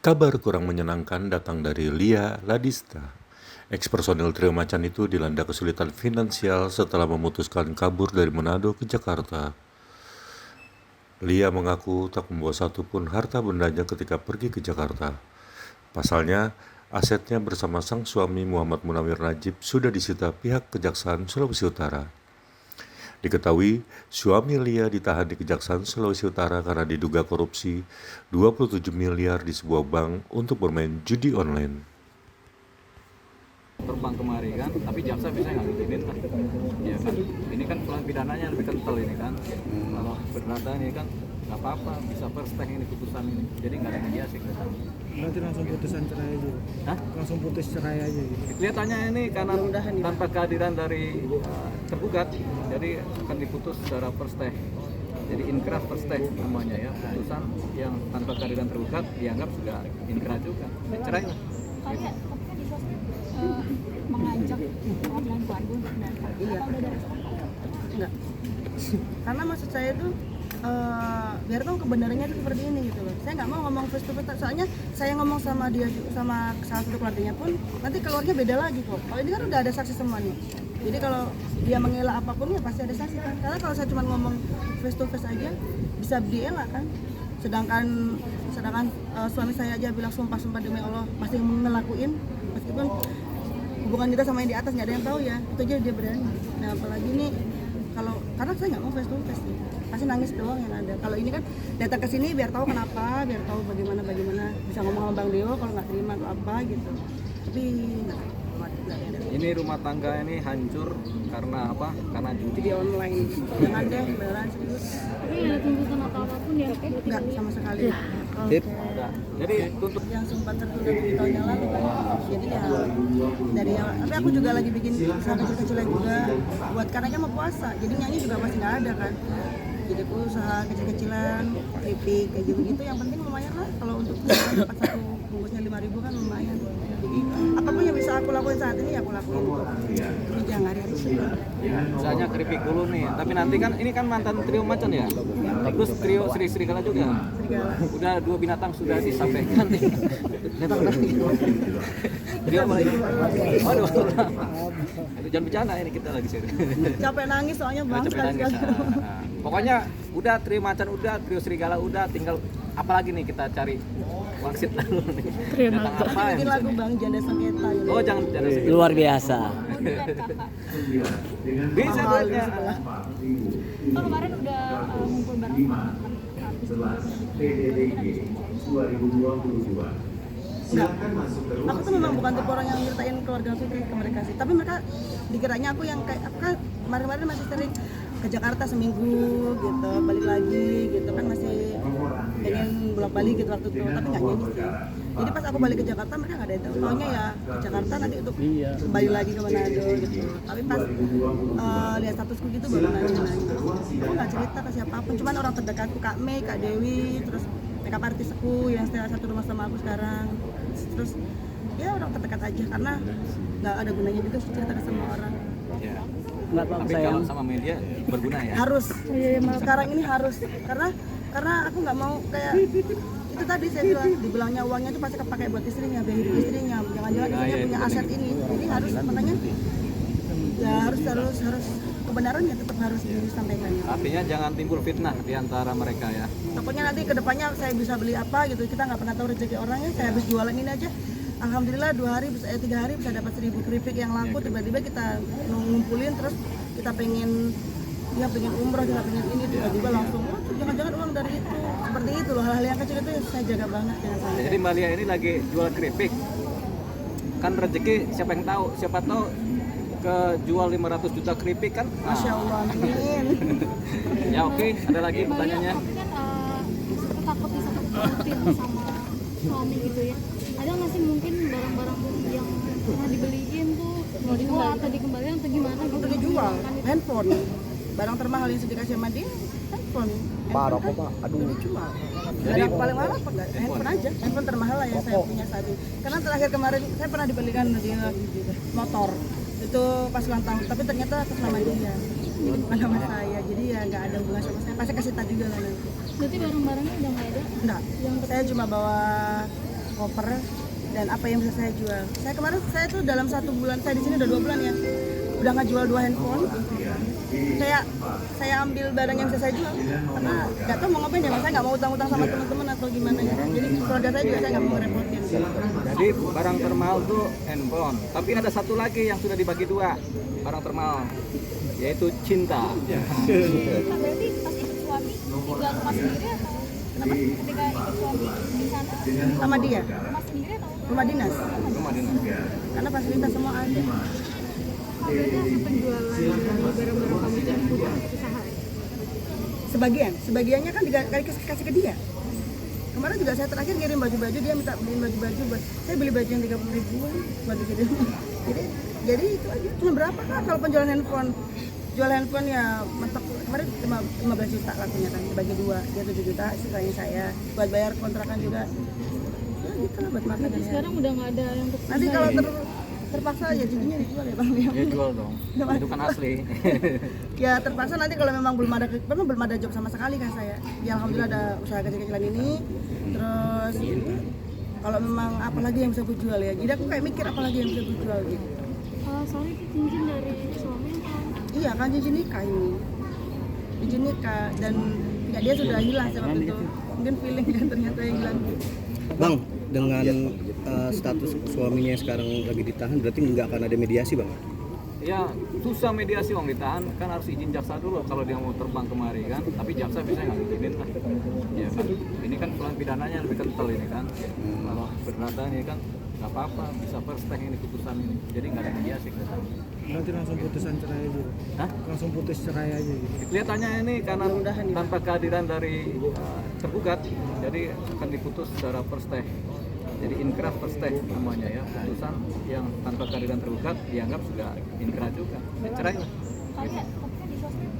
Kabar kurang menyenangkan datang dari Lia Ladista. Ex-personil Trio Macan itu dilanda kesulitan finansial setelah memutuskan kabur dari Manado ke Jakarta. Lia mengaku tak membawa satupun harta bendanya ketika pergi ke Jakarta. Pasalnya, asetnya bersama sang suami Muhammad Munawir Najib sudah disita pihak Kejaksaan Sulawesi Utara. Diketahui, suami Lia ditahan di Kejaksaan Sulawesi Utara karena diduga korupsi 27 miliar di sebuah bank untuk bermain judi online. Terbang kemari kan, tapi jaksa bisa nggak ngizinin kan? Ya kan, ini kan pelan pidananya lebih kental ini kan. Kalau perdata ini kan nggak apa-apa, bisa first take ini putusan ini, jadi nggak ada mediasi kelihatan. Berarti langsung putusan cerai aja? Hah? Langsung putus cerai aja gitu? Kelihatannya ini karena tanpa kehadiran dari tergugat, jadi akan diputus secara first take. Jadi inkrah first take namanya ya, putusan yang tanpa kehadiran tergugat dianggap sudah inkrah juga, ya, cerai lah. Kayak tapi kan di sosmed mengajak pengadilan Bandung untuk menangkap. Iya. Apa udah ada respon? Enggak. Karena maksud saya tuh biar tahu kebenarannya itu seperti ini gitu loh. Saya nggak mau ngomong face to face, soalnya saya ngomong sama dia sama salah satu keluarganya pun nanti keluarnya beda lagi kok. Kalau ini kan udah ada saksi semuanya. Jadi kalau dia mengelak apapun ya pasti ada saksi kan. Karena kalau saya cuma ngomong face to face aja bisa dielak kan. Sedangkan suami saya aja bilang sumpah demi Allah masih ngelakuin, meskipun hubungan kita sama yang di atas nggak ada yang tahu ya, itu aja dia berani. Nah apalagi nih karena saya nggak mau face to face nih, pasti nangis doang yang ada. Kalau ini kan datang ke sini biar tahu kenapa, biar tahu bagaimana bisa ngomong sama Bang Deo kalau nggak terima atau apa gitu. Tapi nggak ada. Ini rumah tangga ini hancur karena apa? Karena judi. Judi online, jangan deh beneran serius. Tapi nggak ada tuntutan atau apapun ya? Nggak sama sekali. Tip. Jadi tuntut Yang sempat tertunda 7 tahun yang lalu kan, jadi ya dari awal. Tapi aku juga lagi bikin usaha kecil-kecilan juga buat karena kan mau puasa, jadi nyanyi juga masih nggak ada kan. Jadi aku usaha kecil-kecilan, keripik kayak gitu-gitu. Yang penting lumayan lah, kalau untuk dapat satu bungkusnya 5.000 kan lumayan. Jadi apapun yang bisa aku lakuin saat ini ya aku lakuin untuk jangan hari-hari sih. misalnya keripik dulu nih. Tapi nanti kan ini kan mantan Trio Macan ya. Terus trio Sri Serigala juga. Serigala. Udah 2 binatang sudah disampaikan nih. Datang lagi. Trio apa lagi? Waduh. Itu jangan bercanda ini kita lagi serius. Capek nangis soalnya bang Capek nangis. sekali-sekali. Nah, pokoknya udah Trio Macan udah, Trio Serigala udah, tinggal apa lagi nih kita cari wangsit lalu nih. Datang apa yang Bikin bisa lagu nih? bang Janda Sengketa gitu. Oh jangan segitu. Luar biasa. Bisa Mahal duitnya. di sebelah. Kalau kemarin udah ngumpul bareng sama Enggak. Aku tuh memang bukan tipe orang yang nyeritain keluarga aku ke mereka sih. Tapi mereka dikiranya aku yang kayak aku kan kemarin-kemarin masih sering ke Jakarta seminggu gitu, balik lagi gitu kan, masih pengen bolak-balik gitu waktu itu, tapi nggak nyanyi sih. Jadi pas aku balik ke Jakarta mereka nggak ada yang tahu. Taunya ya ke Jakarta nanti untuk kembali lagi ke Manado gitu. Tapi pas lihat statusku gitu baru nanya-nanya. Aku nggak cerita ke siapapun, cuman orang terdekatku Kak Mei, Kak Dewi, terus makeup artisku yang satu rumah sama aku sekarang. Terus ya orang terdekat aja karena nggak ada gunanya juga cerita ke semua orang. Ya. Nggak apa-apa Tapi sayang. kalau sama media berguna ya. Harus sekarang ini harus karena aku nggak mau kayak itu tadi saya bilang dibilangnya uangnya itu pasti kepakai buat istrinya, biaya hidup istrinya, jangan-jangan istrinya iya, punya itu aset ini, jadi harus makanya ya harus kebenarannya tetap harus disampaikan. Artinya jangan timbul fitnah di antara mereka ya. Pokoknya nanti kedepannya saya bisa beli apa gitu, kita nggak pernah tahu rezeki orangnya. Saya habis jualan ini aja, alhamdulillah 3 hari bisa dapat 1.000 keripik yang laku. Tiba-tiba kita ngumpulin, terus kita pengen umroh, kita pengen ini, tiba-tiba langsung jangan-jangan uang dari itu. Seperti itu loh, hal-hal yang kecil itu saya jaga banget dengan saya. Jadi Mbak Lia ini lagi jual keripik. Kan rezeki siapa yang tahu? Siapa tahu kejual 500 juta keripik kan? Masya Allah, amin. Ya oke, ada lagi pertanyaannya. Tapi kan suka takut disakit-sakitin sama suami gitu ya. Ada nggak sih mungkin barang-barang yang pernah dibeliin tuh mau dijual atau dikembalikan atau gimana gitu? Untuk dijual, Kan itu. handphone. Barang termahal yang sudah dikasih sama dia, handphone. Parah Handphone kok, Pak. kan Aduh. dijual. Jadi- Jadi paling mahal apa enggak? Handphone aja. Handphone termahal lah yang saya punya saat ini. Karena terakhir kemarin saya pernah dibelikan dia motor. Itu pas ulang tahun, tapi ternyata atas nama dia. Bukan nama saya. Jadi ya nggak ada hubungan sama saya. Pasti kasih tahu juga lah nanti. Berarti barang-barangnya udah nggak ada. Enggak. Saya cuma bawa koper dan apa yang bisa saya jual. Saya kemarin tuh dalam 1 bulan, saya di sini udah 2 bulan ya, udah nggak jual 2 handphone. Saya ambil barang yang bisa saya jual karena nggak tahu mau ngapain ya, Mas. Saya nggak mau utang-utang sama teman-teman atau gimana ya. Jadi keluarga saya juga saya nggak mau ngerepotin. Jadi barang termahal tuh handphone. Tapi ada satu lagi yang sudah dibagi 2 barang termahal, yaitu cinta. Berarti pas ikut suami tinggal rumah sendiri atau kenapa ketika ikut suami di sana Sama dia, rumah sendiri atau rumah dinas, Rumah dinas. karena fasilitas semua ada. berarti hasil penjualan dari barang-barang kamu itu diputar untuk usaha ya? Sebagiannya kan kasih ke dia. Kemarin juga saya terakhir ngirim baju-baju, dia minta beliin baju-baju buat saya, beli baju yang 30.000-an buat bikin rumah. Jadi itu aja. Cuma berapa kan kalau penjualan handphone? Jual handphone ya mentok kemarin 15 juta lakunya kan, dibagi 2, dia 7 juta, sisanya saya buat bayar kontrakan juga. Ya gitu lah buat makan dan ya. Sekarang udah nggak ada yang tersisa. Nanti kalau terpaksa ya cincinnya dijual ya Bang. Ya jual dong. Itu kan asli. Ya terpaksa nanti kalau memang belum ada job sama sekali kan saya. Ya alhamdulillah ada usaha kecil-kecilan ini. Terus kalau memang apa lagi yang bisa gue jual ya. Jadi aku kayak mikir apa lagi yang bisa gue jual gitu. Soalnya itu cincin dari suami atau Iya kan cincin nikah ini. Cincin nikah dan ya dia sudah hilang waktu itu. Mungkin feeling kan ternyata yang hilang. Bang, dengan status suaminya yang sekarang lagi ditahan, berarti nggak akan ada mediasi, Bang? Ya susah mediasi orang ditahan, kan harus izin jaksa dulu kalau dia mau terbang kemari kan. Tapi jaksa biasanya nggak izinin lah. Ya kan, ini kan pelan pidananya lebih kental ini kan. Kalau perdata ini kan nggak apa-apa, bisa first take ini putusan ini. Jadi nggak ada mediasi ke sana. Berarti langsung putusan cerai aja. Hah? Langsung putus cerai aja gitu. Kelihatannya ini karena tanpa kehadiran dari tergugat, jadi akan diputus secara first take. Jadi inkrah first take namanya ya, putusan yang tanpa kehadiran tergugat dianggap sudah inkrah juga, ya, cerai lah. tapi kan di sosmed